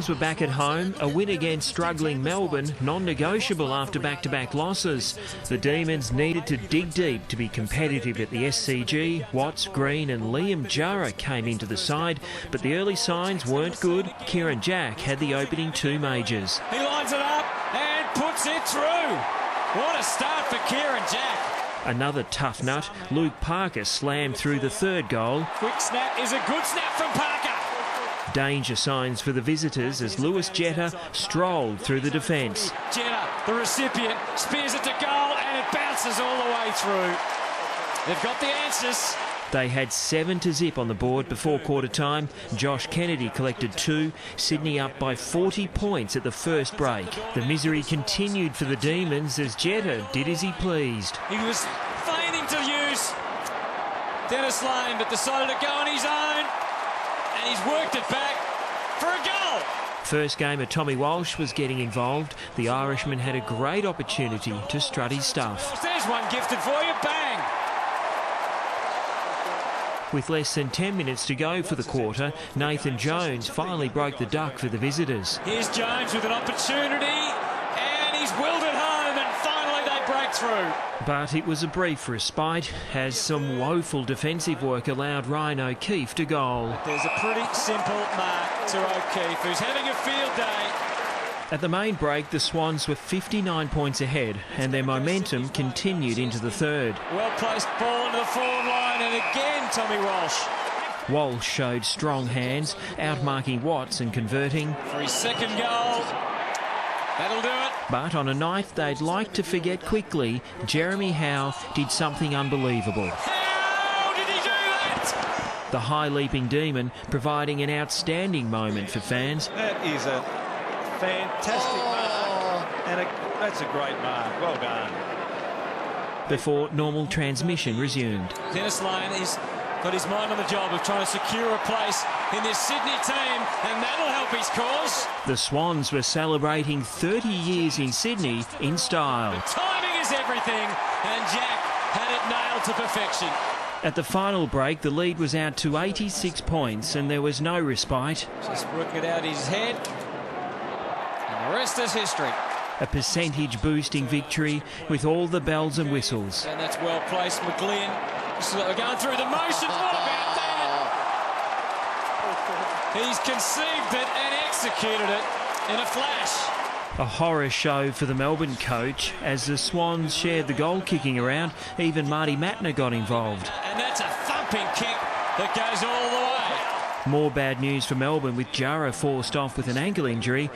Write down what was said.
Were back at home, a win against struggling Melbourne, non-negotiable after back-to-back losses. The Demons needed to dig deep to be competitive at the SCG. Watts, Green and Liam Jara came into the side, but the early signs weren't good. Kieran Jack had the opening two majors. He lines it up and puts it through. What a start for Kieran Jack. Another tough nut, Luke Parker slammed through the third goal. Quick snap is a good snap from Parker. Danger signs for the visitors as Lewis Jetta strolled through the defence. Jetta, the recipient, spears it to goal and it bounces all the way through. They've got the answers. They had 7-0 on the board before quarter time. Josh Kennedy collected 2, Sydney up by 40 points at the first break. The misery continued for the Demons as Jetta did as he pleased. He was feigning to use Dennis Lane but decided to go on his own. And he's worked it back for a goal. First gamer Tommy Walsh was getting involved. The Irishman had a great opportunity to strut his stuff. There's one gifted for you, bang! With less than 10 minutes to go for the quarter, Nathan Jones finally broke the duck for the visitors. Here's Jones with an opportunity and he's willed it home and finally they break through. But it was a brief respite as some woeful defensive work allowed Ryan O'Keefe to goal. There's a pretty simple mark to O'Keefe, who's having a field day. At the main break, the Swans were 59 points ahead and their momentum continued into the third. Well-placed ball into the forward line and again Tommy Walsh. Walsh showed strong hands, outmarking Watts and converting. For his second goal. That'll do it. But on a night they'd like to forget quickly, Jeremy Howe did something unbelievable. How did he do that? The high-leaping demon providing an outstanding moment for fans. That is a fantastic mark, and that's a great mark. Well done. Before normal transmission resumed. Dennis Lane has got his mind on the job of trying to secure a place in this Sydney team, and that'll help his cause. The Swans were celebrating 30 years in Sydney in style. Timing is everything, and Jack had it nailed to perfection. At the final break, the lead was out to 86 points and there was no respite. Just working out his head, and the rest is history. A percentage-boosting victory with all the bells and whistles. And that's well placed, McGlynn. Going through the motions. What about that? He's conceived it and executed it in a flash. A horror show for the Melbourne coach as the Swans shared the goal kicking around. Even Marty Mattner got involved. And that's a thumping kick that goes all the way. More bad news for Melbourne with Jara forced off with an ankle injury.